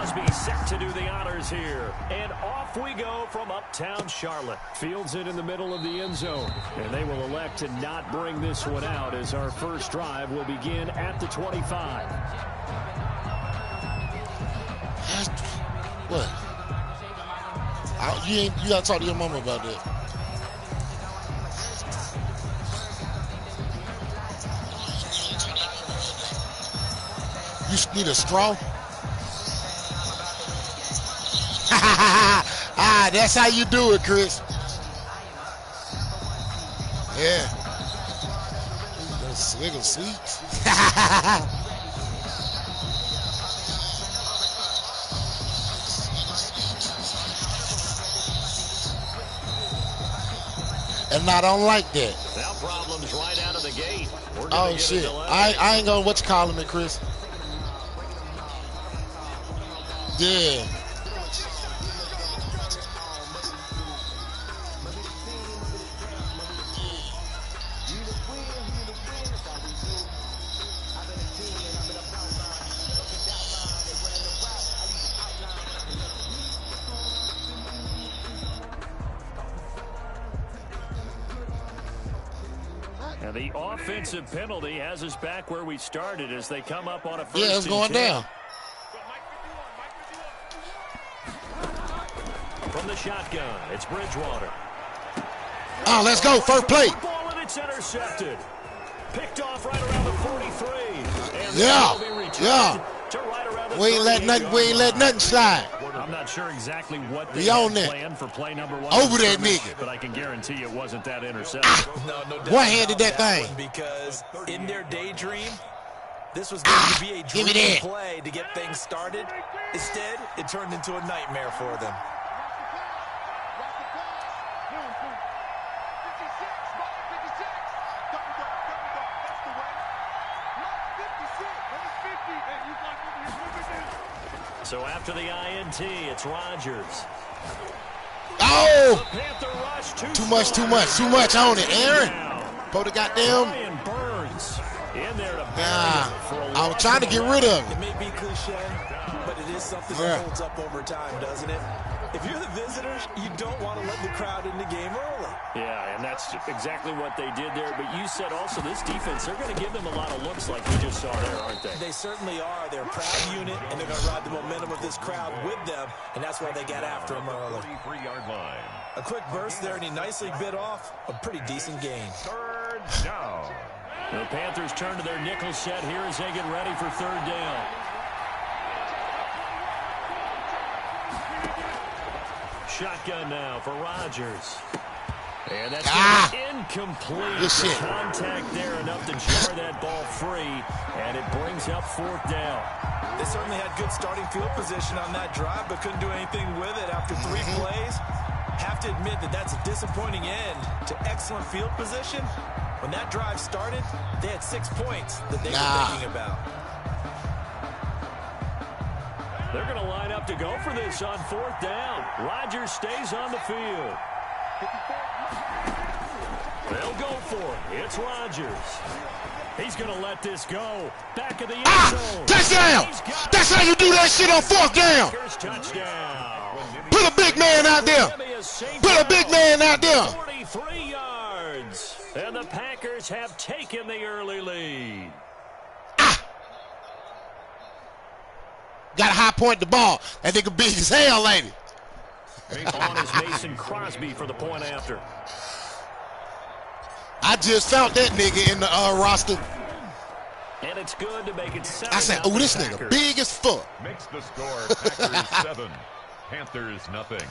Crosby set to do the honors here. And off we go from uptown Charlotte. Fields it in the middle of the end zone. And they will elect to not bring this one out as our first drive will begin at the 25. What? You got to talk to your mama about that. You need a straw? That's how you do it, Chris. Yeah. Those little sweets. And I don't like that. Now problems right out of the gate. Oh, shit. I ain't gonna what you calling it, Chris. Yeah. And the offensive penalty has us back where we started as they come up on a first. Yeah, it's going down. From the shotgun, it's Bridgewater. Oh, let's go. First play. Ball and it's intercepted. Picked off right around the 43. And yeah. Right around the we ain't let nothing slide. I'm not sure exactly what they planned for play number one. Over that nigga. But I can guarantee it wasn't that interception. No doubt one-handed that thing. Because in their daydream, this was going to be a dream play to get things started. Instead, it turned into a nightmare for them. So after the INT, it's Rodgers. Oh! Too much on it, Aaron. Put the goddamn. Burns in there to I was trying to get rid of it. It may be cliche, but it is something that holds up over time, doesn't it? If you're the visitors, you don't want to let the crowd in the game early. Yeah, and that's exactly what they did there. But you said also this defense, they're going to give them a lot of looks like we just saw there, aren't they? They certainly are. They're a proud unit, and they're going to ride the momentum of this crowd with them, and that's why they got after him early. 33-yard line. A quick burst there, and he nicely bit off a pretty decent gain. Third down. The Panthers turn to their nickel set here as they get ready for third down. Shotgun now for Rodgers. And that's incomplete. Good shit. Contact there enough to jar that ball free, and it brings up fourth down. They certainly had good starting field position on that drive, but couldn't do anything with it after three plays. Have to admit that that's a disappointing end to excellent field position. When that drive started, they had 6 points that they were thinking about. They're going to line up to go for this on fourth down. Rodgers stays on the field. They'll go for it. It's Rodgers. He's going to let this go. Back of the end zone. Touchdown! That's how you do that shit on fourth down. Touchdown. Put a big man out there. Put a big man out there. 43 yards. And the Packers have taken the early lead. Got to high point the ball. That nigga big as hell, lady. On is Mason Crosby for the point after. I just found that nigga in the roster. And it's good to make it 7. I said, oh, this nigga big as fuck. Makes the score Packers 7, Panthers nothing.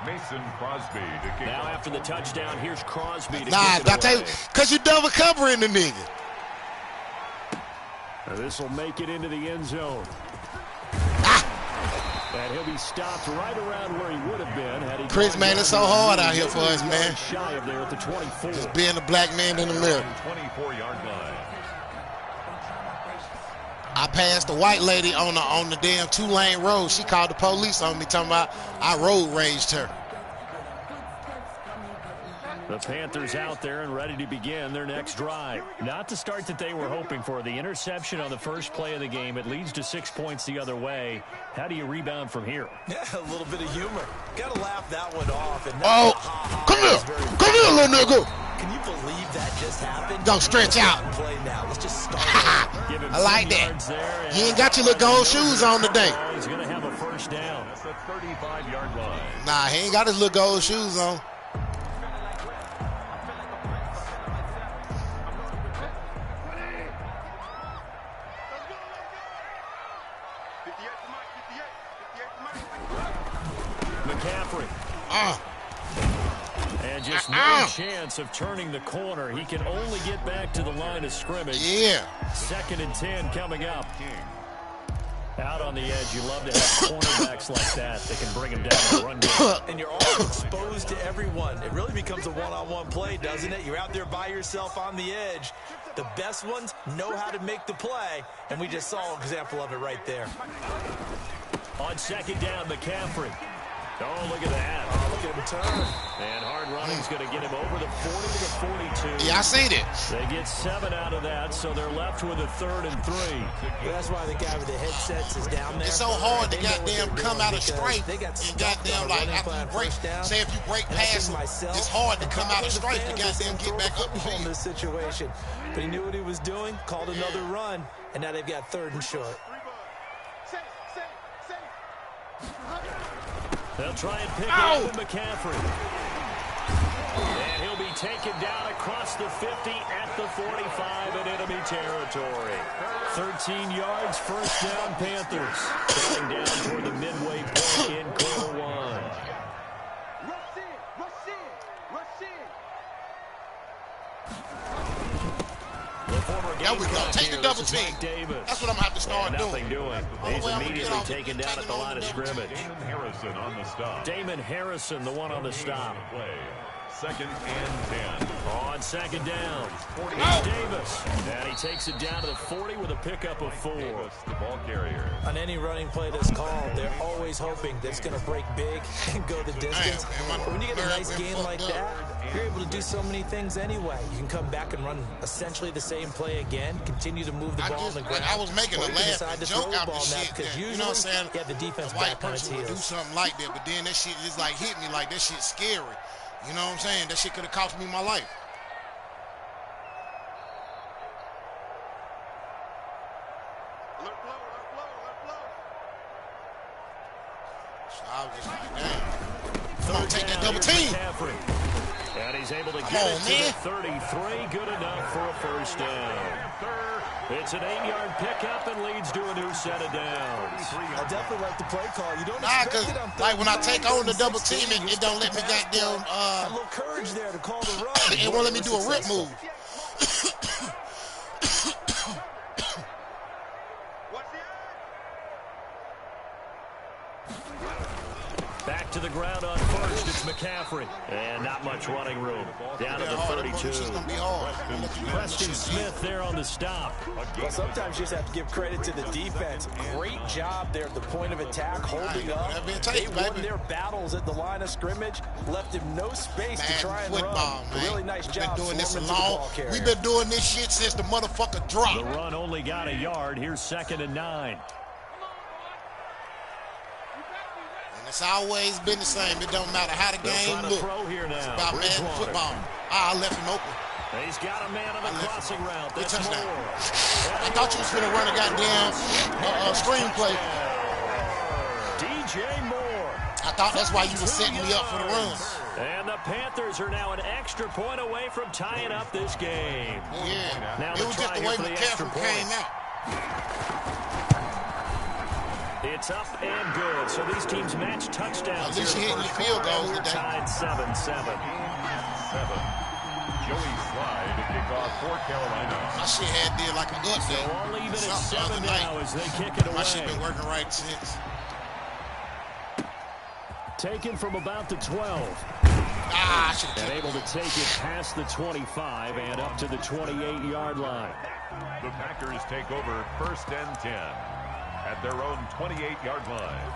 Mason Crosby to kick now off. after the touchdown, here's Crosby to kick I tell you, because you double covering the nigga. This will make it into the end zone. And he'll be stopped right around where he would have been had he. Chris, man, it's so hard out here for us, man. Shy of there at the 24. Just being a black man in the middle. 24-yard line. I passed a white lady on the damn 2-lane road. She called the police on me talking about I road raged her. The Panthers out there and ready to begin their next drive. Not the start that they were hoping for. The interception on the first play of the game. It leads to 6 points the other way. How do you rebound from here? Yeah, a little bit of humor. Got to laugh that one off. And come here. Come here, little nigga. Can you believe that just happened? Don't stretch out. Play now. Let's just start. I like that. You ain't got your little gold shoes on today. He's going to have a first down. That's a 35-yard line. Nah, he ain't got his little gold shoes on. McCaffrey. And just no chance of turning the corner. He can only get back to the line of scrimmage. Yeah. 2nd and 10 coming up. Out on the edge, you love to have cornerbacks like that can bring him down the run game. And you're all exposed to everyone. It really becomes a one-on-one play, doesn't it? You're out there by yourself on the edge. The best ones know how to make the play, and we just saw an example of it right there. On 2nd down, McCaffrey. Oh, look at that. Oh, look at him turn. And hard running's going to get him over the 40 to the 42. Yeah, I seen it. They get 7 out of that, so they're left with a 3rd and 3. Well, that's why the guy with the headsets is down there. It's so hard to goddamn come out of strike and goddamn like after you break. Say if you break past him, it's hard to come out of strike to goddamn get back up in this situation. But he knew what he was doing, called another run, and now they've got 3rd and short. They'll try and pick up with McCaffrey. And he'll be taken down across the 50 at the 45 in enemy territory. 13 yards, first down, Panthers. Going down toward the midway point in quarter 1. There we go. Take the double team. That's what I'm going to have to start doing. He's immediately taken down at the line of scrimmage. Damon Harrison on the stop. Damon Harrison, the one on the stop. 2nd and 10. On 2nd down, it's Davis. And he takes it down to the 40 with a pickup of 4. Davis, the ball carrier. On any running play that's called, they're always hoping that it's going to break big and go the distance. But when you get a nice game like that, you're able to do so many things anyway. You can come back and run essentially the same play again, continue to move the ball on the ground. I was making a laugh joke out of shit. Because you know what I'm saying? Yeah, the defense a white back on its person would do heels. something like that, but then that shit just like hit me like that shit's scary. You know what I'm saying? That shit could have cost me my life. So I was just like, damn. Come on, take that double team. And he's able to get it to the 33. Good enough for a first down. It's an 8-yard pickup and leads to a new set of downs. I definitely like the play call. You don't because like when I take on the double team, it don't let me goddamn a little courage there to call the run. It won't let me do a rip move. Back to the ground on first, it's McCaffrey. And not much running room. Down to the 32. Preston Smith there on the stop. Well, sometimes you just have to give credit to the defense. Great job there at the point of attack, holding up. They won their battles at the line of scrimmage, left him no space to try and run. Really nice job. Been doing this long. We've been doing this shit since the motherfucker dropped. The run only got a yard. Here's 2nd and 9. It's always been the same. It don't matter how the game looks. It's about Madden football. I left him open. He's got a man on the crossing route. That's touchdown. I thought you was going to run a goddamn screenplay. DJ Moore. I thought that's why you were setting me up for the run. And the Panthers are now an extra point away from tying up this game. Yeah. Now it was just the way McCaffrey came out. It's up and good. So these teams match touchdowns. At least you hitting your field goals today. Tied 7-7. 7. Joey Slye to kick off for Carolina. My shit did like an update. So all even at 7 now as they kick it away. My shit been working right since. Taken from about the 12. And able to take it past the 25 and up to the 28-yard line. The Packers take over 1st and 10. At their own 28-yard line.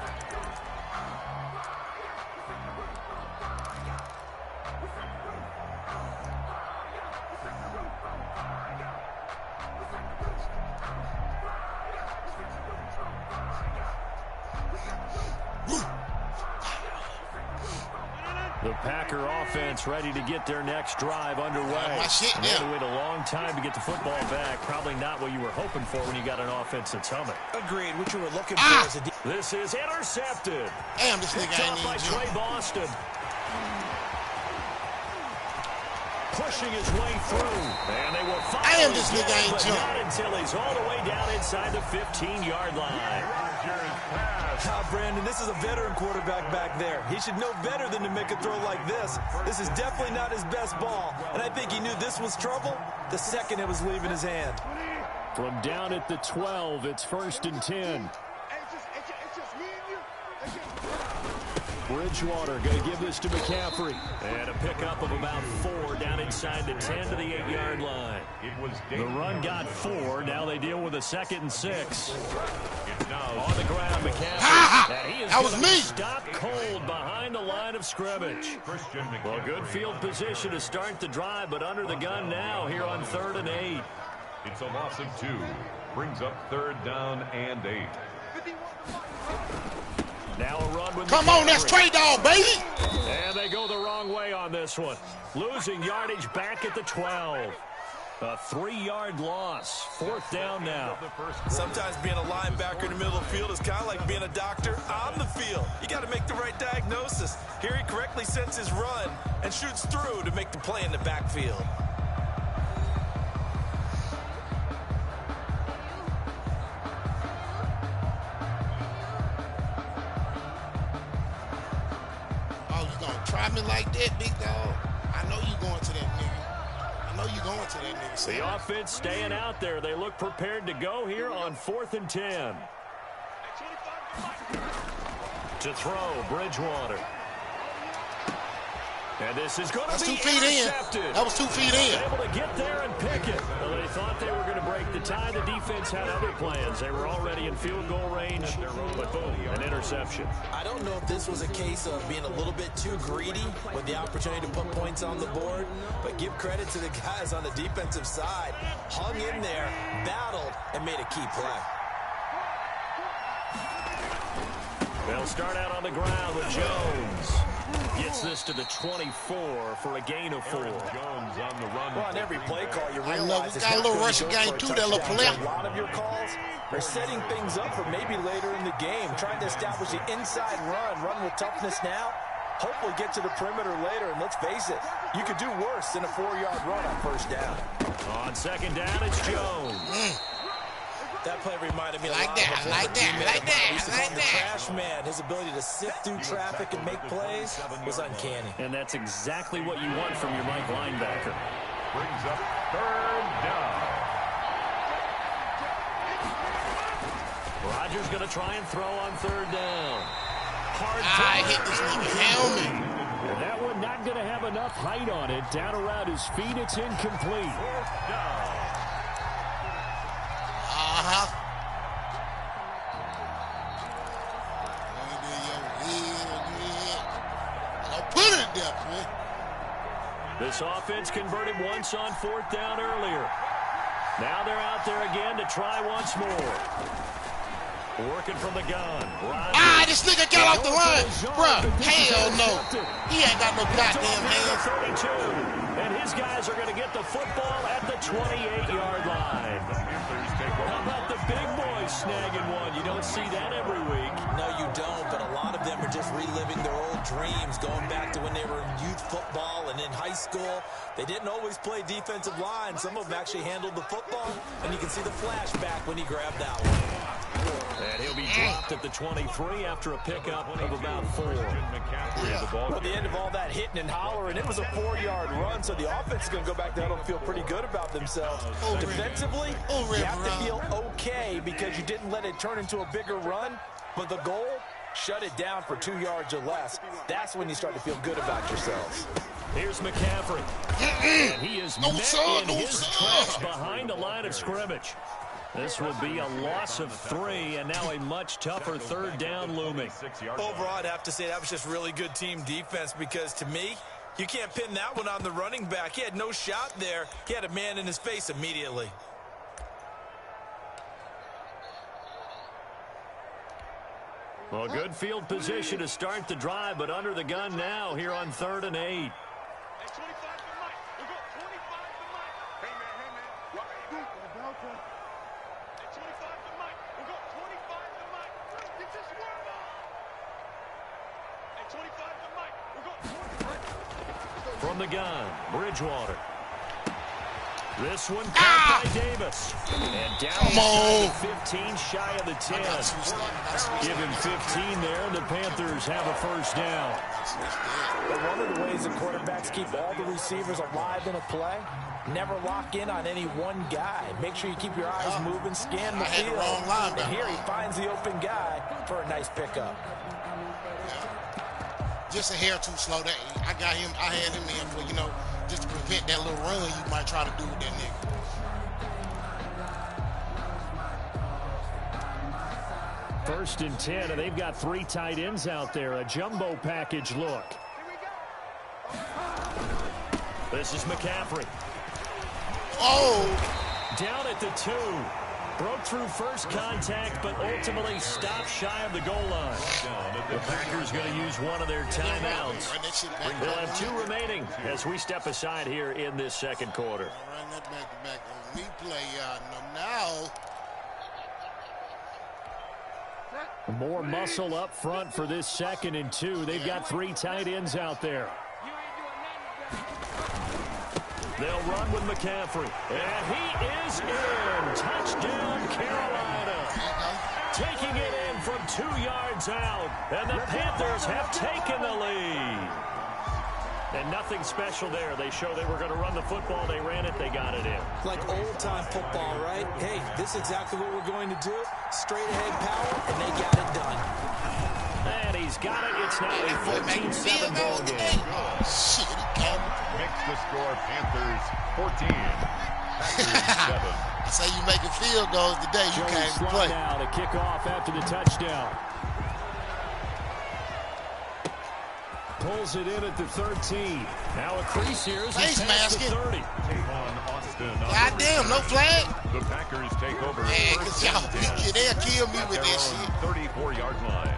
The Packer offense ready to get their next drive underway. They had to wait a long time to get the football back. Probably not what you were hoping for when you got an offense that's humming. Agreed. What you were looking for is a... This is intercepted. Damn, this nigga ain't by need Trey Boston. Pushing his way through. And they will follow. Damn, this nigga ain't jump. Not until he's all the way down inside the 15-yard line. Brandon, this is a veteran quarterback back there. He should know better than to make a throw like this. This is definitely not his best ball, and I think he knew this was trouble the second it was leaving his hand. From down at the 12, it's 1st and 10. Bridgewater going to give this to McCaffrey. And a pickup of about 4 down inside the 10 to the 8-yard line. The run got 4. Now they deal with a 2nd and 6. On the ground, McCaffrey. That was me. Stopped cold behind the line of scrimmage. Well, good field position to start the drive, but under the gun now here on 3rd and 8. It's a loss of 2. Brings up 3rd down and 8. Now a run with Come on, that's Trey Dog, baby. And they go the wrong way on this one. Losing yardage back at the 12. A 3-yard loss. 4th down now. Sometimes being a linebacker in the middle of the field is kind of like being a doctor on the field. You got to make the right diagnosis. Here he correctly sets his run and shoots through to make the play in the backfield. Try me like that, big dog. I know you going to that nigga. I know you going to that nigga. The offense staying out there. They look prepared to go here on 4th and 10. To throw, Bridgewater. And this is going to be 2 feet intercepted. in. That was 2 feet in. Able to get there and pick it. Well, they thought they were going to break the tie. The defense had other plans. They were already in field goal range, but boom, an interception. I don't know if this was a case of being a little bit too greedy with the opportunity to put points on the board, but give credit to the guys on the defensive side. Hung in there, battled, and made a key play. They'll start out on the ground with Jones. Gets this to the 24 for a gain of 4. Jones on the run. Well, on every play call, you realize we got a little rushing game too, that little play. A lot of your calls are setting things up for maybe later in the game, trying to establish the inside run with toughness now, hopefully get to the perimeter later, and let's face it, you could do worse than a 4-yard run on 1st down. On 2nd down, it's Jones. That play reminded me a lot like that. The trash man, his ability to sift through traffic and make plays was uncanny. And that's exactly what you want from your Mike linebacker. Brings up 3rd down. Rodgers going to try and throw on 3rd down. I hit this nigga helmet. And that one not going to have enough height on it. Down around his feet, it's incomplete. 4th down. Put it there, man. This offense converted once on 4th down earlier. Now they're out there again to try once more. Working from the gun. Rodgers. This nigga got off the line. Bruh, hell no. He ain't got no goddamn hands. 32. And his guys are going to get the football at the 28-yard line. How about the big boys snagging one? You don't see that every week. No, you don't, but a lot of them are just reliving their old dreams, going back to when they were in youth football and in high school. They didn't always play defensive line. Some of them actually handled the football, and you can see the flashback when he grabbed that one. And he'll be dropped at the 23 after a pickup of about 4. Well, at the end of all that hitting and hollering, it was a 4-yard run, so the offense is going to go back there and feel pretty good about themselves. Defensively, you have to feel okay because you didn't let it turn into a bigger run, but the goal, shut it down for 2 yards or less. That's when you start to feel good about yourselves. Here's McCaffrey. And he is met in his tracks behind the line of scrimmage. This will be a loss of 3, and now a much tougher 3rd down looming. Overall, I'd have to say that was just really good team defense because, to me, you can't pin that one on the running back. He had no shot there. He had a man in his face immediately. Well, good field position to start the drive, but under the gun now here on 3rd and 8. From the gun, Bridgewater. This one caught by Davis. And down to 15, shy of the 10. Give him 15 there, and the Panthers have a first down. But one of the ways the quarterbacks keep all the receivers alive in a play, never lock in on any one guy. Make sure you keep your eyes moving, scan the field. And here he finds the open guy for a nice pickup. Just a hair too slow. I got him. I had him in for, just to prevent that little run you might try to do with that nigga. 1st and 10, and they've got 3 tight ends out there. A jumbo package look. This is McCaffrey. Oh! Down at the 2. Broke through first contact, but ultimately stopped shy of the goal line. The Packers going to use one of their timeouts. They'll have 2 remaining as we step aside here in this second quarter. Run that back on me play now. More muscle up front for this 2nd and 2. They've got 3 tight ends out there. They'll run with McCaffrey. And he is in. Touchdown, Carolina. Taking it in from 2 yards out. And the Panthers have taken the lead. And nothing special there. They show they were going to run the football. They ran it. They got it in. Like old-time football, right? Hey, this is exactly what we're going to do. Straight ahead power, and they got it done. And he's got it. It's now a 14-7 ball game. Shit, he got it. Makes the score Panthers 14. Packers 7. I say you making field goals today. You can't play. Now to kick off after the touchdown. Pulls it in at the 13. Now a crease here as he passes the 30. Goddamn, no flag. The Packers take over. Man, because y'all, they'll kill me with that shit. 34-yard line.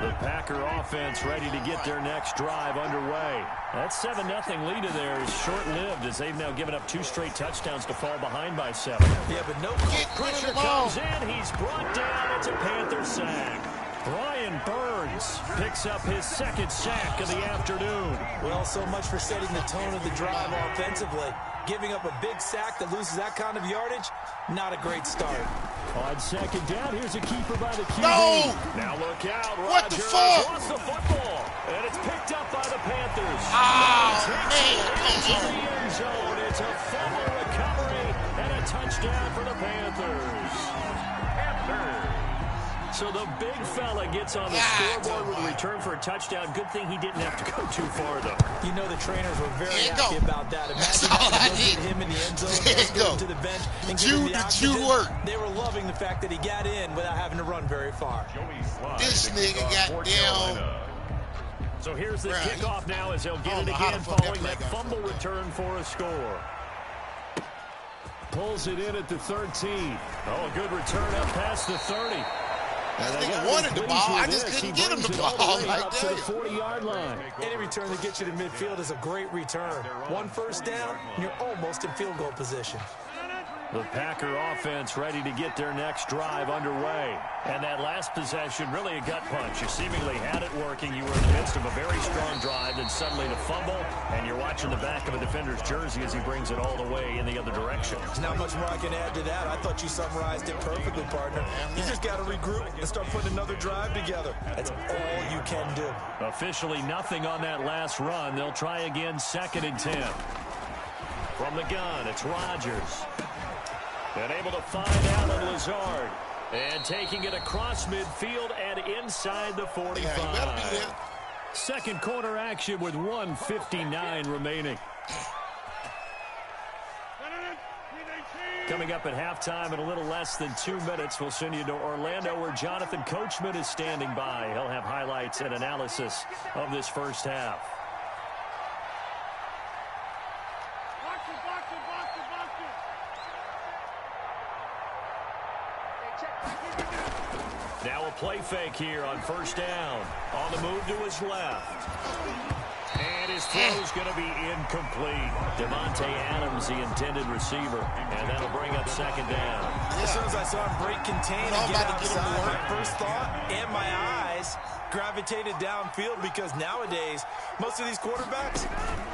The Packer offense ready to get their next drive underway. That 7-0 lead there is short-lived as they've now given up 2 straight touchdowns to fall behind by 7. Yeah, but no pressure comes in. He's brought down. It's a Panther sack. Brian Burns picks up his 2nd sack of the afternoon. Well, so much for setting the tone of the drive offensively. Giving up a big sack that loses that kind of yardage, not a great start. On 2nd down, here's a keeper by the QB. No! Now look out. What Rodgers the fuck? lost the football, and it's picked up by the Panthers. Oh, man, into the end zone. It's a fumble recovery and a touchdown for the Panthers. So the big fella gets on the scoreboard with a return for a touchdown. Good thing he didn't have to go too far, though. You know the trainers were very happy about that. Imagine having him in the end zone, to the bench, and giving the oxygen. They were loving the fact that he got in without having to run very far. This nigga got down. So here's the kickoff now as they'll get it again following that fumble return for a score. Pulls it in at the 13. Oh, a good return up past the 30. This nigga wanted the ball. I just couldn't get him the ball. Up to the 40-yard line. Any return that gets you to midfield is a great return. 1 first down, and you're almost in field goal position. The Packer offense ready to get their next drive underway. And that last possession, really a gut punch. You seemingly had it working. You were in the midst of a very strong drive, then suddenly to fumble, and you're watching the back of a defender's jersey as he brings it all the way in the other direction. There's not much more I can add to that. I thought you summarized it perfectly, partner. You just got to regroup and start putting another drive together. That's all you can do. Officially nothing on that last run. They'll try again, 2nd and 10. From the gun, it's Rodgers. And able to find Allen Lazard. And taking it across midfield and inside the 45. Second quarter action with 1:59 remaining. Coming up at halftime in a little less than 2 minutes, we'll send you to Orlando where Jonathan Coachman is standing by. He'll have highlights and analysis of this first half. Now a play fake here on first down. On the move to his left. And his throw's going to be incomplete. Devontae Adams, the intended receiver. And that'll bring up second down. As soon as I saw him break contain and get outside, my first thought and my eyes gravitated downfield, because nowadays, most of these quarterbacks,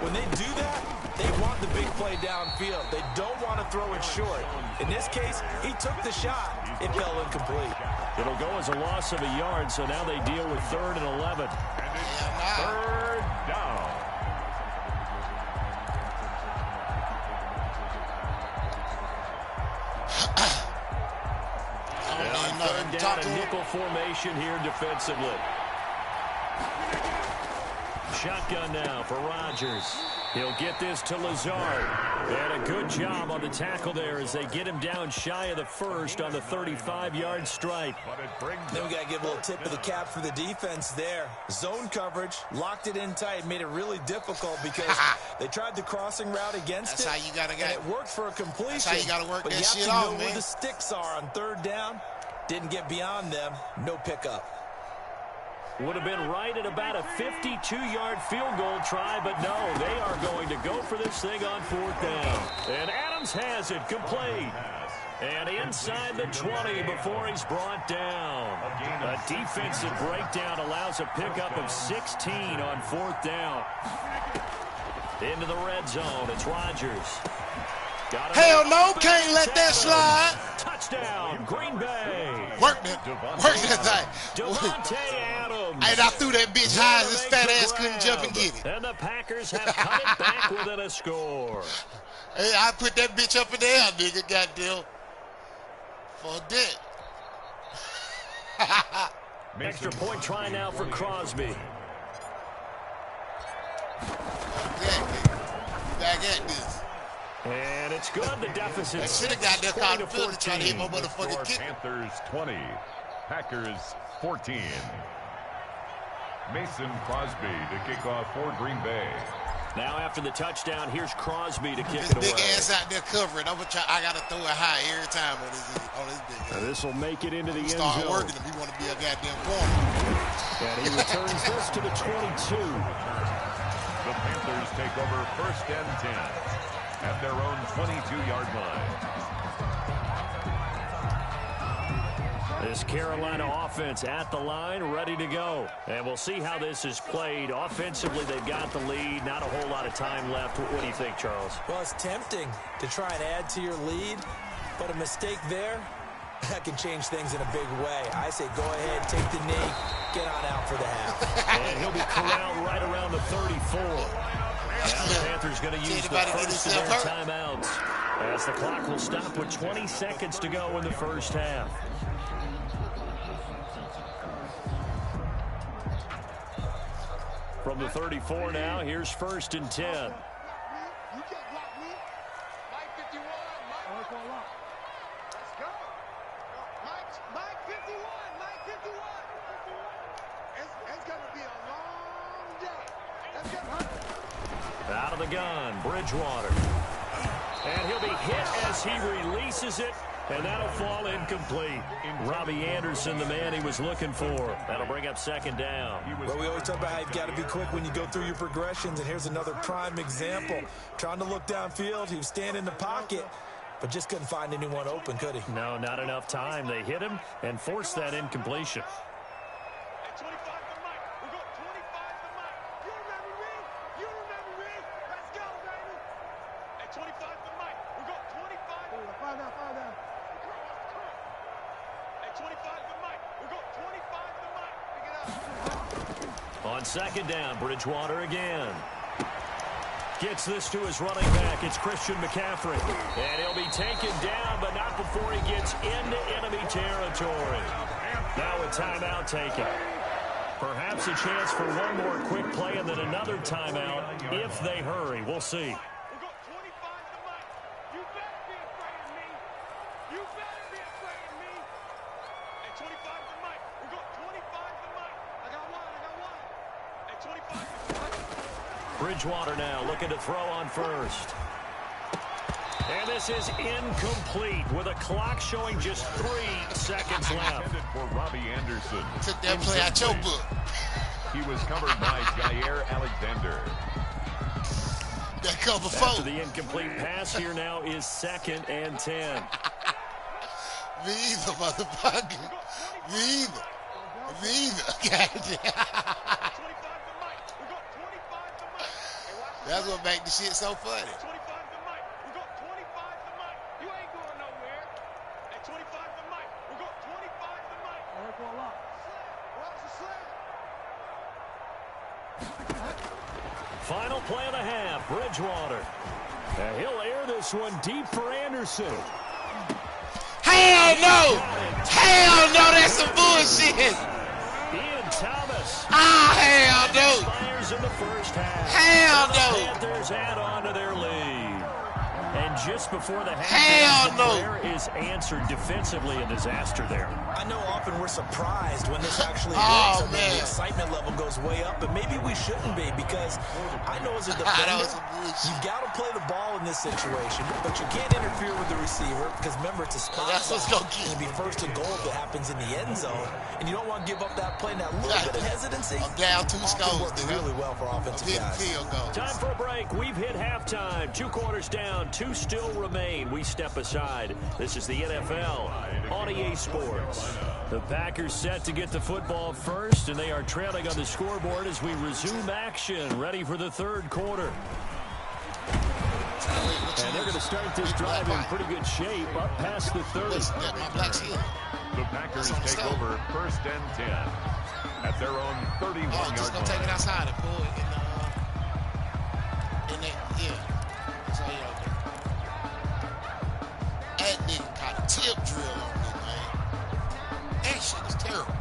when they do that, they want the big play downfield. They don't want to throw it short. In this case, he took the shot. It fell incomplete. It'll go as a loss of a yard, so now they deal with 3rd and 11. Third down. And on 3rd down, a nickel formation here defensively. Shotgun now for Rodgers. He'll get this to Lazard. And a good job on the tackle there as they get him down shy of the first on the 35-yard strike. Then we got to give a little tip of the cap for the defense there. Zone coverage, locked it in tight, made it really difficult because they tried the crossing route against That's it. how you gotta and it worked for a completion. That's how you got to work but that shit you have to off, know man. where the sticks are on 3rd down. Didn't get beyond them. No pickup. Would have been right at about a 52-yard field goal try, but no, they are going to go for this thing on 4th down. And Adams has it complete. And inside the 20 before he's brought down. A defensive breakdown allows a pickup of 16 on 4th down. Into the red zone, it's Rodgers. Hell no, can't let that slide. Touchdown, Green Bay. Work that thing. Devontae Adams. And I threw that bitch high as his fat ass couldn't jump and get it. And the Packers have cut it back within a score. Hey, I put that bitch up in the air, nigga, goddamn. For that. Extra point try now for Crosby. Back at this. And it's good. The deficit. I should have got there caught the field trying to hit my motherfucking kick. Panthers 20, Packers 14. Mason Crosby to kick off for Green Bay. Now after the touchdown, here's Crosby to kick This it away. big ass out there covering. I got to throw it high every time on this big ass. This will make it into the end zone. Start working if we want to be a goddamn corner. And he returns this to the 22. The Panthers take over 1st and 10 at their own 22-yard line. This Carolina offense at the line, ready to go. And we'll see how this is played. Offensively, they've got the lead. Not a whole lot of time left. What do you think, Charles? Well, it's tempting to try and add to your lead, but a mistake there, that can change things in a big way. I say go ahead, take the knee, get on out for the half. And he'll be corralled right around the 34. Now the Panthers going to use the first of their timeouts as the clock will stop with 20 seconds to go in the first half. From the 34 now, here's 1st and 10. You can't block me. Mike 51. Mike 51. Let's go. Mike 51. Mike 51. It's going to be a long day. Let's go. Out of the gun, Bridgewater. And he'll be hit as he releases it. And that'll fall incomplete. Robbie Anderson, the man he was looking for. That'll bring up 2nd down. Well, we always talk about how you've got to be quick when you go through your progressions, and here's another prime example. Trying to look downfield, he was standing in the pocket, but just couldn't find anyone open, could he? No, not enough time. They hit him and forced that incompletion. At 25 to Mike. We go 25 to Mike. You remember me? You remember me? Let's go, baby. At 25 to Mike. We go 25. Five down. At 25 to Mike. We go 25 to Mike. Pick it up. On 2nd down, Bridgewater again. Gets this to his running back. It's Christian McCaffrey. And he'll be taken down, but not before he gets into enemy territory. Now a timeout taken. Perhaps a chance for one more quick play and then another timeout if they hurry. We'll see. We go 25 to Mike. You better be afraid of me. You better be afraid of me. At 25 to Mike. We go 25 to Mike. I got one. At 25 to Mike. Bridgewater now looking to throw on 1st. And this is incomplete with a clock showing just 3 seconds left. For Robbie Anderson. Took that play out your book. He was covered by Jair Alexander. That cover After 4. the incomplete pass, here now is 2nd and 10. Me either, motherfucker. Me either. Me either. That's what makes the shit so funny. Final play of the half, Bridgewater. And he'll air this one deep for Anderson. Hell no! Hell no, that's some bullshit! Ian Thomas. Ah, hell no! Fires in the first half. Hell The no! Panthers add on to their lead. And just before the half, Hell the no! prayer is answered defensively, a disaster there. I know often we're surprised when this actually Oh, works. I mean, man. the excitement level goes way up, but maybe we shouldn't be, because I know as a defender, was some bullshit. you've got to play the ball in this situation, but you can't interfere with the receiver, because remember, it's a spot That's what's foul. gonna get It'll be first and goal if it happens in the end zone, and you don't want to give up that play. Now, a little bit of hesitancy. I'm down 2 often scores, works nigga. really well for I'm offensive hitting guys. field goals. Time for a break. We've hit halftime. 2 quarters down. 2 still remain. We step aside. This is the NFL on EA Sports. The Packers set to get the football first, and they are trailing on the scoreboard as we resume action, ready for the 3rd quarter. And they're going to start this drive in pretty good shape, up past the 30. That my black shield. The Packers take over 1st and 10 at their own 31-yard Oh, just gonna take it line. outside and pull it in that, yeah. That's all y'all do. That nigga caught a tip drill on me, man. That shit is terrible.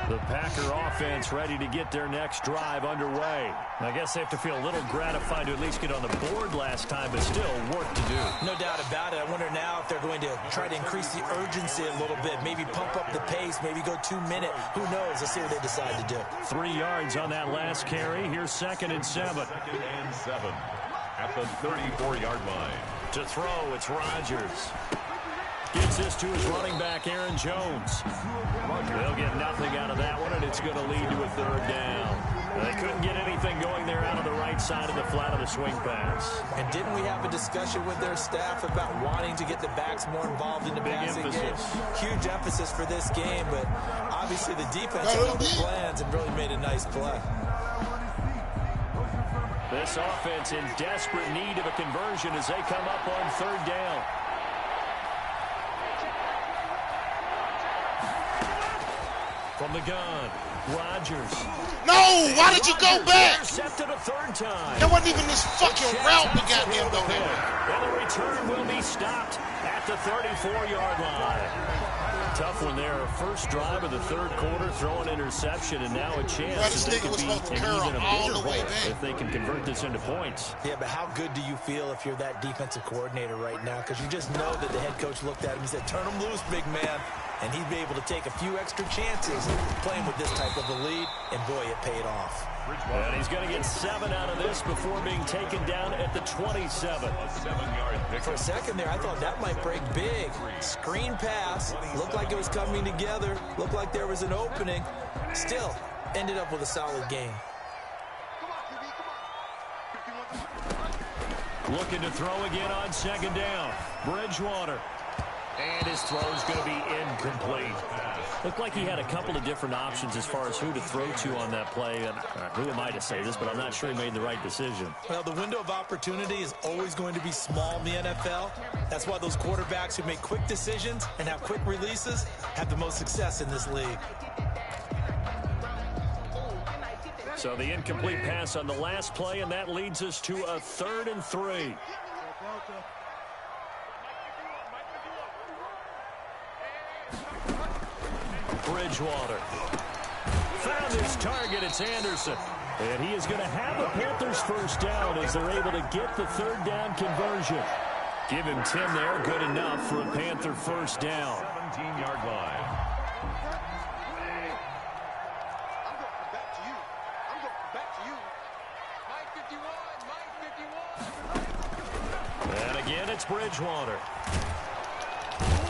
The Packer offense ready to get their next drive underway. I guess they have to feel a little gratified to at least get on the board last time, but still work to do. No doubt about it. I wonder now if they're going to try to increase the urgency a little bit, maybe pump up the pace, maybe go 2-minute. Who knows? Let's see what they decide to do. 3 yards on that last carry. Here's 2nd and 7. 2nd and 7 at the 34-yard line. To throw, it's Rodgers. Gives this to his running back, Aaron Jones. They'll get nothing out of that one, and it's going to lead to a 3rd down. They couldn't get anything going there out of the right side of the flat of the swing pass. And didn't we have a discussion with their staff about wanting to get the backs more involved in the passing game? Huge emphasis for this game, but obviously the defense had other plans and really made a nice play. This offense in desperate need of a conversion as they come up on 3rd down. From the gun, Rodgers. No, why did you go back? Intercepted a 3rd time. That wasn't even this fucking route we got them go there. And the return will be stopped at the 34-yard line. Tough one there. First drive of the 3rd quarter, throw an interception, and now a chance that they could be in even a bigger hole if they can convert this into points. Yeah, but how good do you feel if you're that defensive coordinator right now? Because you just know that the head coach looked at him and said, turn him loose, big man. And he'd be able to take a few extra chances playing with this type of a lead, and boy, it paid off. And he's going to get 7 out of this before being taken down at the 27. For a second there, I thought that might break big. Screen pass, looked like it was coming together, looked like there was an opening. Still, ended up with a solid game. Looking to throw again on 2nd down. Bridgewater. And his throw is going to be incomplete. Looked like he had a couple of different options as far as who to throw to on that play. And who am I to say this, but I'm not sure he made the right decision. Well, the window of opportunity is always going to be small in the NFL. That's why those quarterbacks who make quick decisions and have quick releases have the most success in this league. So the incomplete pass on the last play, and that leads us to a 3rd and 3. Bridgewater found his target. It's Anderson. And he is going to have the Panthers 1st down as they're able to get the 3rd down conversion. Give him 10 there. Good enough for a Panther 1st down. 17-yard line. And Again, it's Bridgewater.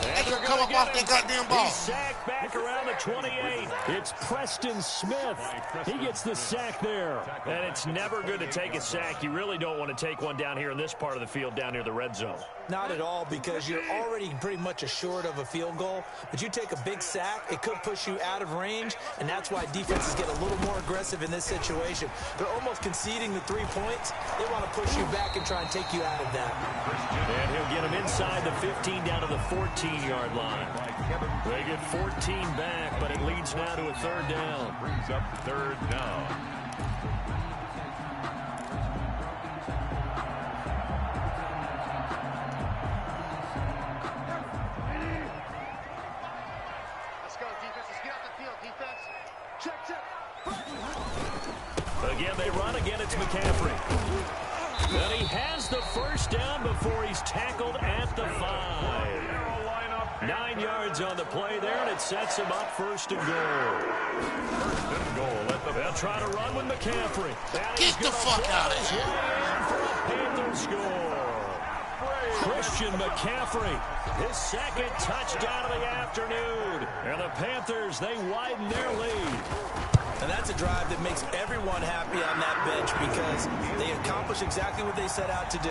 They gonna come up off that goddamn ball. He's sacked back around the 28. It's Preston Smith. He gets the sack there. And it's never good to take a sack. You really don't want to take one down here in this part of the field, down near the red zone. Not at all, because you're already pretty much assured of a field goal. But you take a big sack, it could push you out of range, and that's why defenses get a little more aggressive in this situation. They're almost conceding the 3 points. They want to push you back and try and take you out of that. And he'll get him inside the 15 down to the 14-yard line. They get 14 back, but it leads now to a third down. Brings up third down. Again, they run. Again, it's McCaffrey. And he has the first down before he's tackled at the 5. 9 yards on the play there, and it sets him up first and goal. They'll try to run with McCaffrey. Get the fuck out of here. For a Panther score. Christian McCaffrey, his second touchdown of the afternoon. And the Panthers, they widen their lead. And that's a drive that makes everyone happy on that bench, because they accomplish exactly what they set out to do.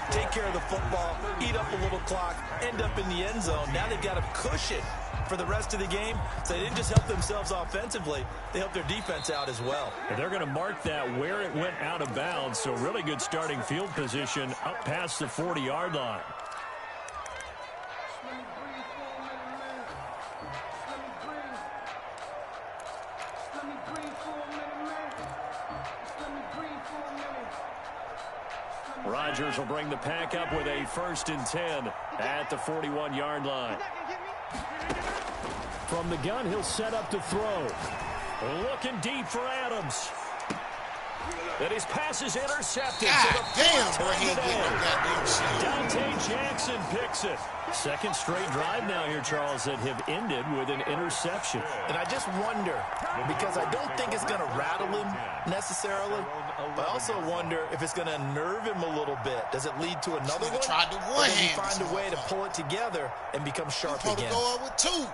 Take care of the football, eat up a little clock, end up in the end zone. Now they've got a cushion for the rest of the game, so they didn't just help themselves offensively, they helped their defense out as well. And they're going to mark that where it went out of bounds, so really good starting field position up past the 40-yard line. Rodgers will bring the pack up with a 1st and 10 at the 41-yard line. From the gun, he'll set up to throw. Looking deep for Adams. And his pass is intercepted. God damn, boy, he ain't getting no goddamn shit. Dante Jackson picks it. Second straight drive now here, Charles, that have ended with an interception. And I just wonder, because I don't think it's going to rattle him necessarily, but I also wonder if it's going to nerve him a little bit. Does it lead to another one? Tried to or does he find a way to pull it together and become sharp again? Go up with 2.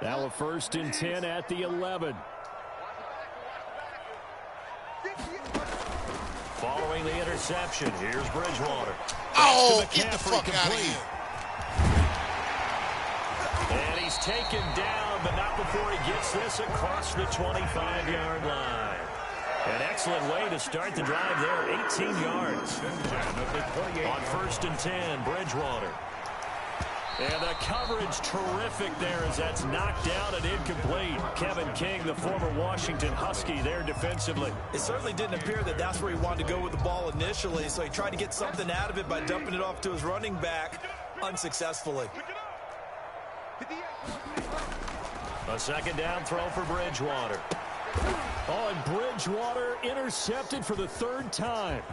Now a 1st and 10 at the 11. Following the interception, here's Bridgewater. Oh, get the fuck out of here. And he's taken down, but not before he gets this across the 25-yard line. An excellent way to start the drive there, 18 yards. On 1st and 10, Bridgewater. And the coverage terrific there as that's knocked down and incomplete. Kevin King, the former Washington Husky, there defensively. It certainly didn't appear that that's where he wanted to go with the ball initially, so he tried to get something out of it by dumping it off to his running back unsuccessfully. A 2nd down throw for Bridgewater. Oh, and Bridgewater intercepted for the 3rd time.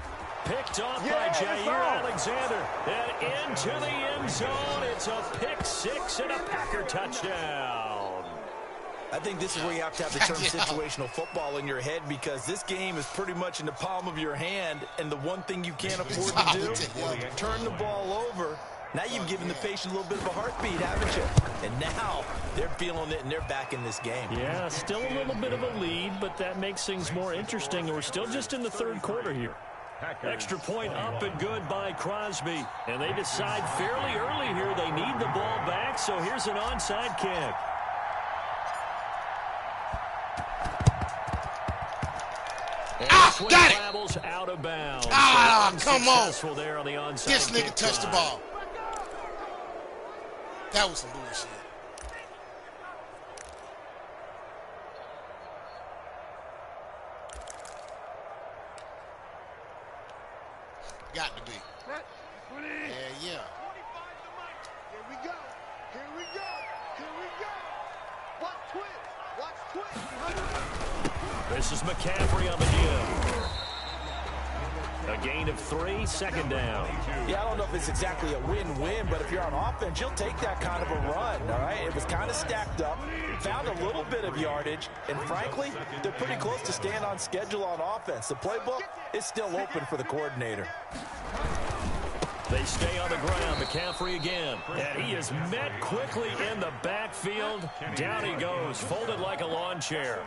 Picked off by Jair Alexander. And into the end zone. It's a pick 6 and a Packer touchdown. I think this is where you have to have the term situational football in your head, because this game is pretty much in the palm of your hand, and the one thing you can't afford to do, turn the ball over. Now you've given the patient a little bit of a heartbeat, haven't you? And now they're feeling it, and they're back in this game. Yeah, still a little bit of a lead, but that makes things more interesting. We're still just in the 3rd quarter here. Extra point up and good by Crosby. And they decide fairly early here they need the ball back, so here's an onside kick. Got it! Travels out of bounds. Come on. There on the onside This nigga kick touched the ball. That was some bullshit. Got to be. Yeah. Here we go. Here we go. Here we go. Watch twist. Watch twist. This is McCaffrey on the give. A gain of 3, 2nd down. Yeah, I don't know if it's exactly a win-win, but if you're on offense, you'll take that kind of a run, all right? It was kind of stacked up, found a little bit of yardage, and frankly, they're pretty close to staying on schedule on offense. The playbook is still open for the coordinator. They stay on the ground. McCaffrey again. And he is met quickly in the backfield. Down he goes, folded like a lawn chair.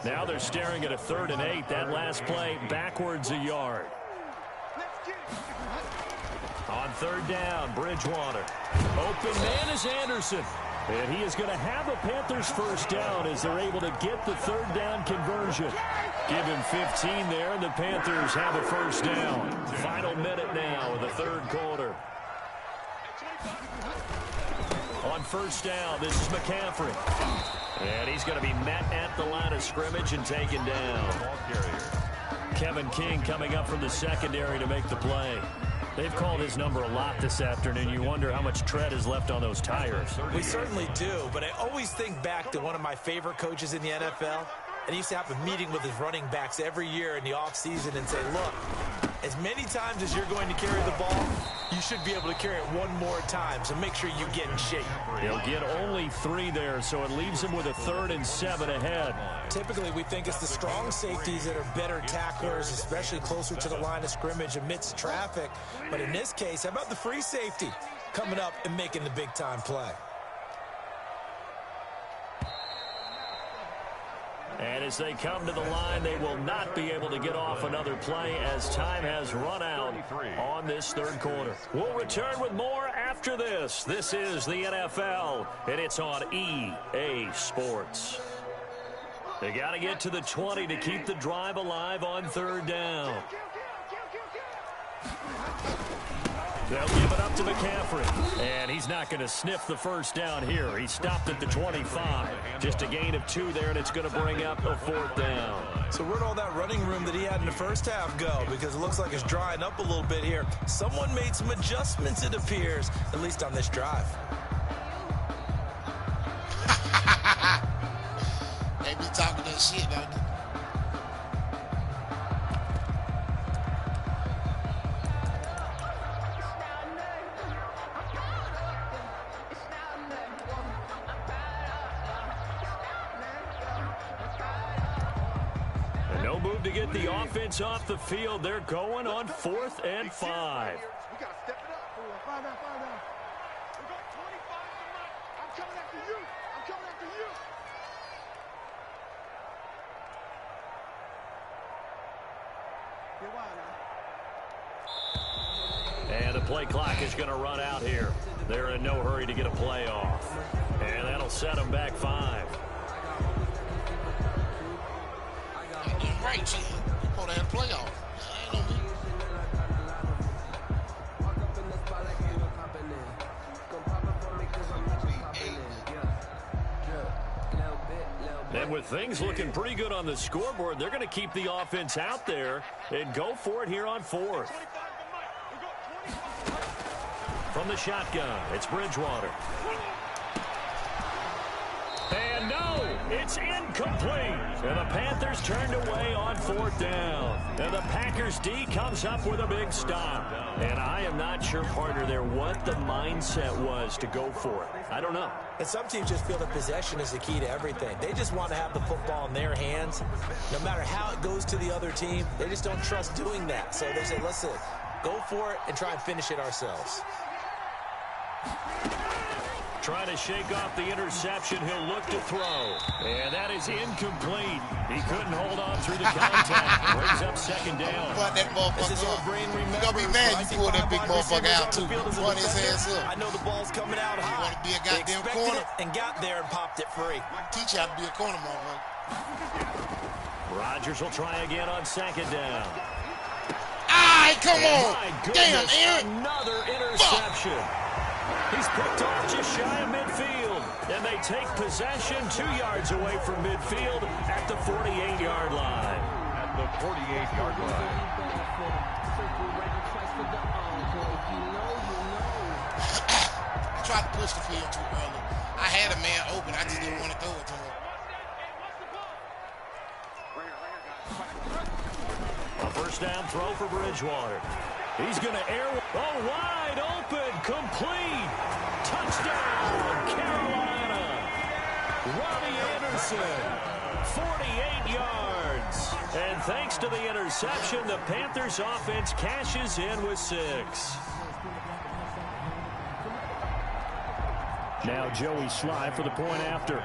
Now they're staring at a 3rd and 8. That last play, backwards a yard. On 3rd down, Bridgewater. Open man is Anderson. And he is going to have a Panthers first down as they're able to get the 3rd down conversion. Give him 15 there, and the Panthers have a first down. Final minute now of the 3rd quarter. On 1st down, this is McCaffrey. And he's going to be met at the line of scrimmage and taken down. Kevin King coming up from the secondary to make the play. They've called his number a lot this afternoon. You wonder how much tread is left on those tires. We certainly do, but I always think back to one of my favorite coaches in the NFL. And he used to have a meeting with his running backs every year in the offseason and say, look, as many times as you're going to carry the ball, you should be able to carry it one more time, so make sure you get in shape. He'll get only 3 there, so it leaves him with a 3rd and 7 ahead. Typically, we think it's the strong safeties that are better tacklers, especially closer to the line of scrimmage amidst traffic. But in this case, how about the free safety coming up and making the big-time play? And as they come to the line, they will not be able to get off another play as time has run out on this 3rd quarter. We'll return with more after this. This is the NFL, and it's on EA Sports. They got to get to the 20 to keep the drive alive on 3rd down. They'll give it up to McCaffrey. And he's not going to sniff the first down here. He stopped at the 25. Just a gain of 2 there, and it's going to bring up a 4th down. So where'd all that running room that he had in the first half go? Because it looks like it's drying up a little bit here. Someone made some adjustments, it appears, at least on this drive. They be talking that shit, don't they? To get the offense off the field, they're going on 4th and 5. We got to step it up. Find out. We got 25 tonight. I'm coming after you. Get wide now. And the play clock is going to run out here. They're in no hurry to get a play off. And that'll set them back 5. Right, G. Oh, they had a playoff. I ain't no me. And with things looking pretty good on the scoreboard, they're going to keep the offense out there and go for it here on 4th. From the shotgun, it's Bridgewater. And no, it's incomplete. And the Panthers turned away on 4th down. And the Packers D comes up with a big stop. And I am not sure, partner, there what the mindset was to go for it. I don't know. And some teams just feel that possession is the key to everything. They just want to have the football in their hands. No matter how it goes to the other team, they just don't trust doing that. So they say, listen, go for it and try and finish it ourselves. Trying to shake off the interception. He'll look to throw. And that is incomplete. He couldn't hold on through the contact. Brings up 2nd down. But that motherfucker up. You're going to be mad you pull that big motherfucker out, too. Run his ass up. I know the ball's coming out high. You want to be a goddamn corner? And got there and popped it free. Teach you how to be a corner, motherfucker. Rodgers will try again on 2nd down. Ay, come on. Damn, Aaron. Another interception. He's picked off just shy of midfield. And they take possession 2 yards away from midfield at the 48-yard line. At the 48-yard line. I tried to push the field too early. I had a man open. I just didn't want to throw it to him. A 1st down throw for Bridgewater. He's going to air. Oh, wide open. Complete. Touchdown, Carolina. Robbie Anderson, 48 yards. And thanks to the interception, the Panthers offense cashes in with 6. Now Joey Sly for the point after.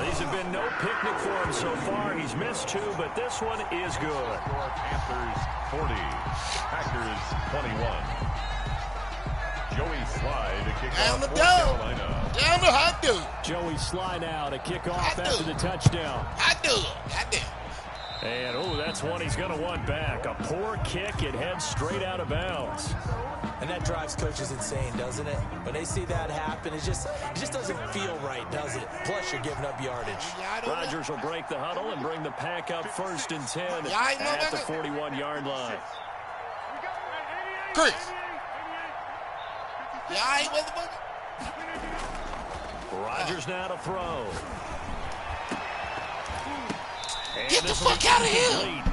These have been no picnic for him so far. He's missed 2, but this one is good. Panthers 40, Packers 21. Joey Sly to kick Down off the for dog. Carolina. Down the hot dude. Joey Sly now to kick off I after do. the touchdown. Hot dude. Hot dude. And, oh, that's one he's going to want back. A poor kick. It heads straight out of bounds. And that drives coaches insane, doesn't it? When they see that happen, it just doesn't feel right, does it? Plus, you're giving up yardage. Rodgers will break the huddle and bring the pack up 1st and 10 at the 41-yard line. Chris. Yeah, with the Rodgers now to throw. And Get the fuck out of here.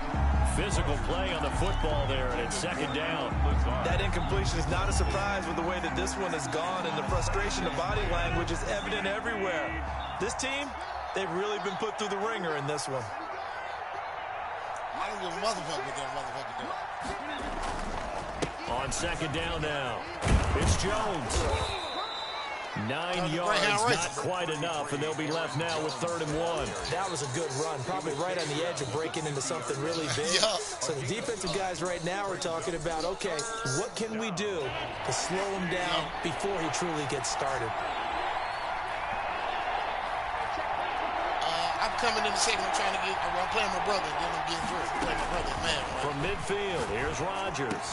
Physical play on the football there, and it's 2nd down. That incompletion is not a surprise with the way that this one has gone, and the frustration of body language is evident everywhere. This team, they've really been put through the ringer in this one. I don't give a motherfucker what that motherfucker doing. On 2nd down now, it's Jones. 9 yards, not quite enough, and they'll be left now with 3rd and 1. That was a good run, probably right on the edge of breaking into something really big. Yeah. So the defensive guys right now are talking about, okay, what can we do to slow him down before he truly gets started? I'm coming in the second. I'm trying to get. I'm playing my brother, then I'm getting through. I'm playing my brother, man. From midfield, here's Rodgers.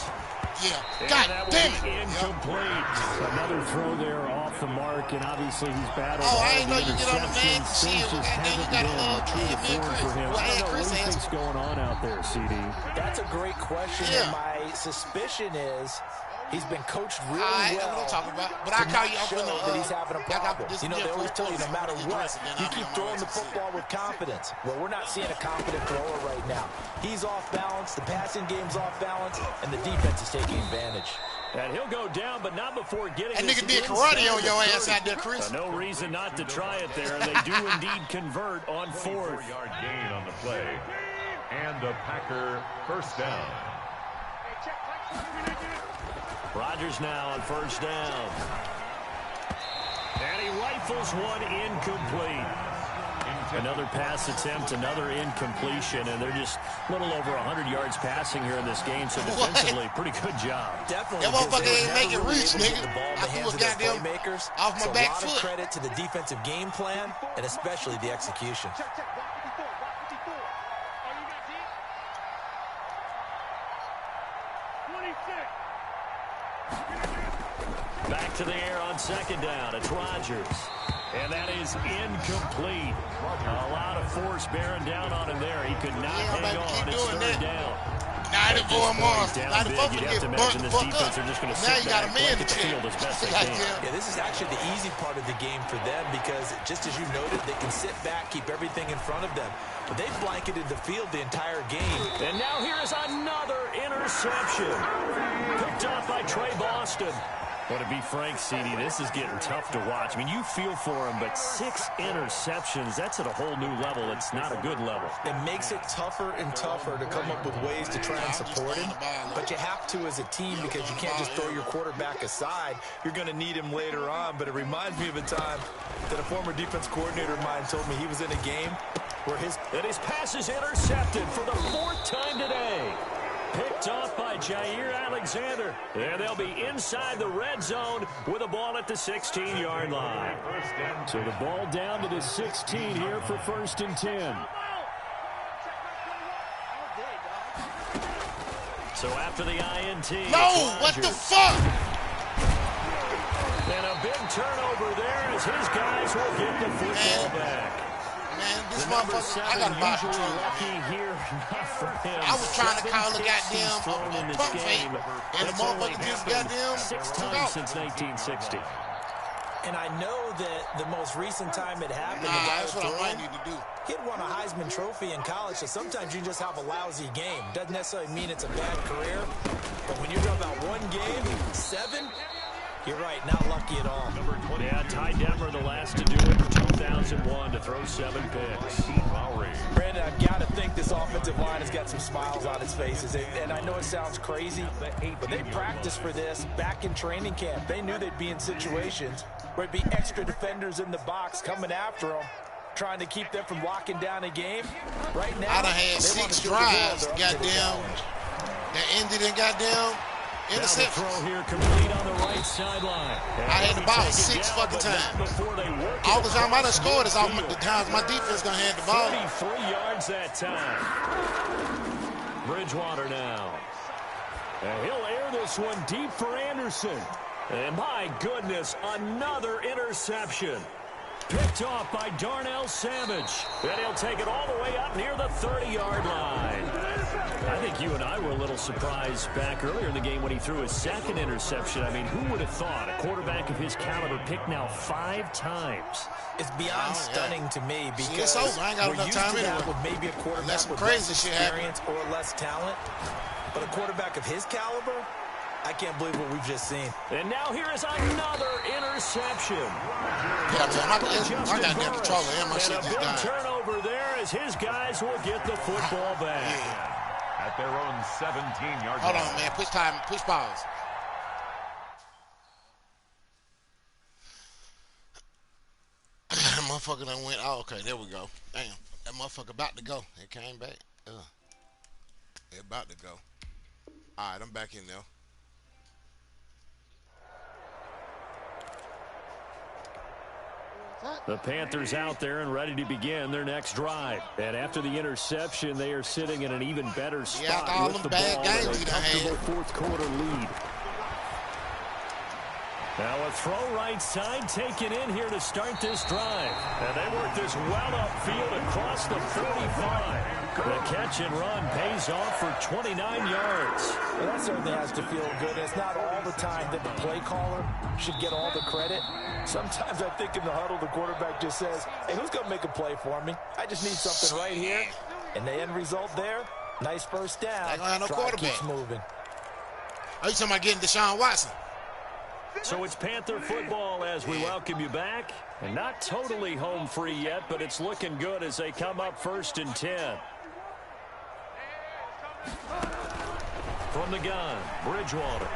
Yeah. And God that will damn be it. incomplete. Another throw there off the mark, and obviously he's battled Oh, all I ain't the know you get on the man interceptions. shit. Things just Goddamn, you haven't got been true to me and form Chris. for him. Well, I don't know, Chris what do you asked- think's going on out there, CD? That's a great question, Yeah. and my suspicion is he's been coached really I know well. what I'm talking about. But I call you up show in the that he's having a problem. You know, they always tell you no matter what, you keep throwing the football with confidence. Well, we're not seeing a confident thrower right now. He's off balance, the passing game's off balance, and the defense is taking advantage. And he'll go down, but not before getting That this nigga did inside karate on the your ass 30. out there, Chris. No reason not to try it there, and they do indeed convert on 4th. 4-yard gain on the play. And a Packer 1st down. Rodgers now on 1st down. And he rifles one incomplete. Another pass attempt, another incompletion, and they're just a little over 100 yards passing here in this game, so defensively, pretty good job. Definitely. That motherfucker ain't make it reach, Get nigga. the ball in I the threw hands a of their goddamn playmakers. off my So back a lot foot. of credit to the defensive game plan, and especially the execution. Check, block 54, block 54. Oh, you got it? 26. Back to the air on 2nd down. It's Rodgers. And that is incomplete. A lot of force bearing down on him there. He could not hang on. It's 3rd down. 94 months. Down 94 big. You'd get have to bunt imagine the this fuck defense up. are just going to Now sit you got back, a man to blanket the check. field as best they Like, can. Yeah, this is actually the easy part of the game for them because, just as you noted, they can sit back, keep everything in front of them. But they've blanketed the field the entire game. And now here is another interception. Picked up by Trey Boston. But to be frank, CD, this is getting tough to watch. I mean, you feel for him, but 6 interceptions, that's at a whole new level. It's not a good level. It makes it tougher and tougher to come up with ways to try and support him. But you have to as a team because you can't just throw your quarterback aside. You're going to need him later on. But it reminds me of a time that a former defense coordinator of mine told me he was in a game where his pass is intercepted for the 4th time today. Picked off by Jair Alexander. And they'll be inside the red zone with a ball at the 16-yard line. So the ball down to the 16 here for 1st and 10. So after the INT. No, what the fuck? And a big turnover there as his guys will get the football back. Man, this The number motherfucker, 7 I got to buy usually control. lucky here, not for him. I was trying to call the 7 picks he's goddamn thrown in this pump fake, game. and the That's only motherfucker just happened goddamn 6 took times out. since 1960. and I know that the most recent time it happened, Nah, the guy that's was what I throwing, might need to do. he had won a Heisman Trophy in college, so sometimes you just have a lousy game. Doesn't necessarily mean it's a bad career, but when you're talking about one game, 7, You're right, not lucky at all. Yeah, Ty Detmer, the last to do it in 2001 to throw 7 picks. Brandon, I've got to think this offensive line has got some smiles on its faces. And I know it sounds crazy, but they practiced for this back in training camp. They knew they'd be in situations where it'd be extra defenders in the box coming after them, trying to keep them from locking down a game. Right now, I done had 6 drives, goddamn, that ended in goddamn interception. Throw here complete on the right sideline. I had the ball 6 fucking times. All the time I done scored is off the times my defense done had the ball. 33 yards that time. Bridgewater now. And he'll air this one deep for Anderson. And my goodness, another interception. Picked off by Darnell Savage. And he'll take it all the way up near the 30-yard line. I think you and I were a little surprised back earlier in the game when he threw his second interception. I mean, who would have thought a quarterback of his caliber picked now 5 times? It's beyond stunning to me because it's over. I ain't got enough time anyway. With maybe a quarterback with crazy less shit experience or less talent. But a quarterback of his caliber, I can't believe what we've just seen. And now here is another interception. Yeah, man, I got that controller and my shit and a just big died. turnover there as his guys will get the football back. Yeah. At their own 17-yard line. Hold on, man. Push time. Push pause. That motherfucker done went. Oh, okay. There we go. Damn. That motherfucker about to go. It came back. It about to go. All right, I'm back in there. The Panthers out there and ready to begin their next drive. And after the interception, they are sitting in an even better spot all with them the bad ball games with a he done comfortable had. fourth-quarter lead. Now a throw right side taken in here to start this drive. And they work this well upfield across the 45. The catch and run pays off for 29 yards. Well, that certainly has to feel good. It's not all the time that the play caller should get all the credit. Sometimes I think in the huddle, the quarterback just says, hey, who's going to make a play for me? I just need something right here. And the end result there, nice first down. They don't have no quarterback. Keeps moving. Are you talking about getting Deshaun Watson? So it's Panther football as we welcome you back. And not totally home free yet, but it's looking good as they come up 1st and 10. From the gun, Bridgewater.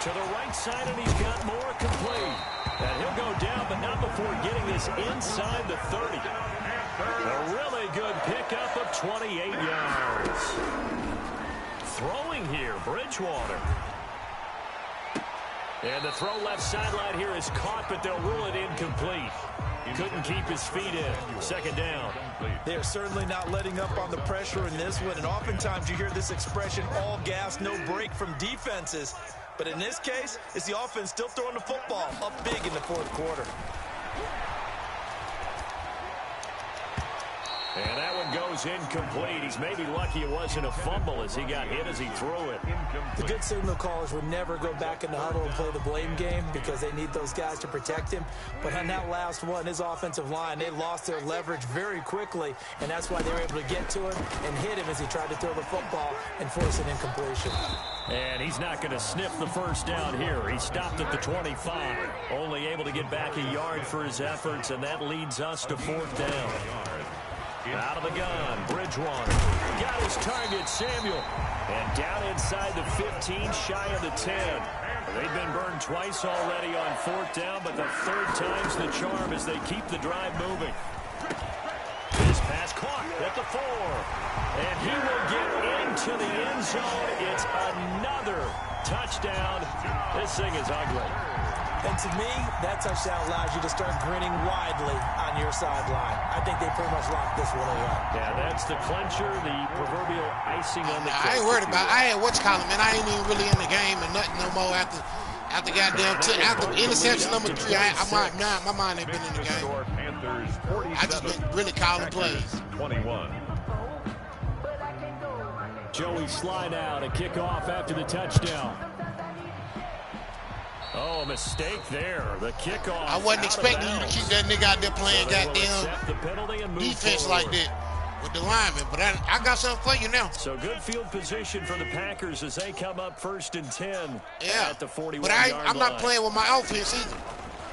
To the right side, and he's got more complete. And he'll go down, but not before getting this inside the 30. A really good pickup of 28 yards. Throwing here, Bridgewater. And the throw left sideline here is caught, but they'll rule it incomplete. Couldn't keep his feet in. 2nd down. They're certainly not letting up on the pressure in this one. And oftentimes you hear this expression, all gas, no break from defenses. But in this case, it's the offense still throwing the football up big in the 4th quarter. And that one goes incomplete. He's maybe lucky it wasn't a fumble as he got hit as he threw it. The good signal callers would never go back in the huddle and play the blame game because they need those guys to protect him. But on that last one, his offensive line, they lost their leverage very quickly, and that's why they were able to get to him and hit him as he tried to throw the football and force an incompletion. And he's not going to sniff the first down here. He stopped at the 25. Only able to get back a yard for his efforts, and that leads us to 4th down. Out of the gun, Bridgewater. Got his target, Samuel. And down inside the 15, shy of the 10. They've been burned twice already on 4th down, but the 3rd time's the charm as they keep the drive moving. This pass caught at the 4. And he will get into the end zone. It's another touchdown. This thing is ugly. And to me, that touchdown allows you to start grinning widely on your sideline. I think they pretty much locked this one away. Yeah, that's the clincher, the proverbial icing on the cake. I ain't worried about it. I had whatchamacallit, man. I ain't even really in the game or nothing no more after goddamn after interception number 3. My mind ain't been in the game. I just been really calling plays. 21. Joey slide out, a kickoff after the touchdown. Oh, a mistake there. The kickoff. I wasn't expecting you to keep that nigga out there playing goddamn defense like that. with the linemen. But I got something for you now. So good field position for the Packers as they come up 1st and 10 at the 41-yard line. But I'm not playing with my offense either.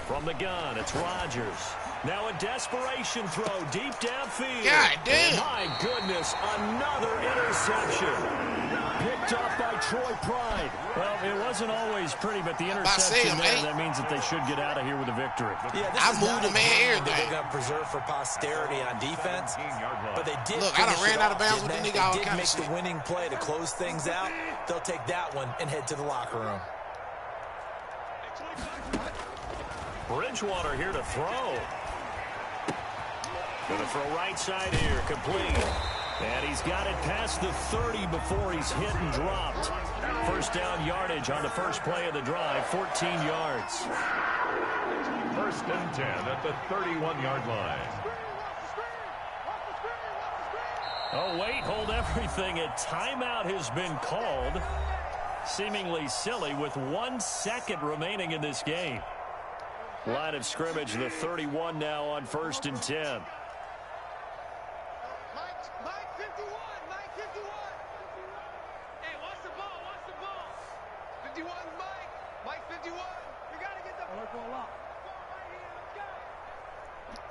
From the gun, it's Rodgers. Now a desperation throw deep downfield. God damn. Oh my goodness, another interception. Picked off by Troy Pride. Well, it wasn't always pretty, but the interception there, that means that they should get out of here with a victory. Yeah, I moved the man everything. They're going to preserve for posterity on defense, but they did. Look, I done ran out of bounds with the nigga all kind of shit. They did make the winning play to close things out. They'll take that one and head to the locker room. Bridgewater here to throw. Going to throw right side here, complete. And he's got it past the 30 before he's hit and dropped. First down yardage on the first play of the drive, 14 yards. 1st and 10 at the 31-yard line. Oh, wait, hold everything. A timeout has been called. Seemingly silly with 1 second remaining in this game. Line of scrimmage, the 31 now on 1st and 10.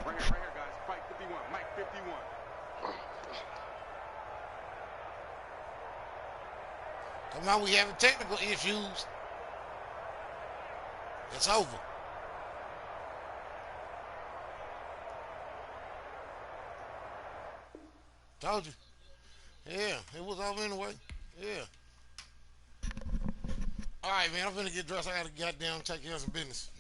Right here, guys. Fight 51. Mike 51. Come on, we having technical issues. It's over. Told you. Yeah, it was over anyway. Yeah. All right, man, I'm finna get dressed. I gotta goddamn take care of some business.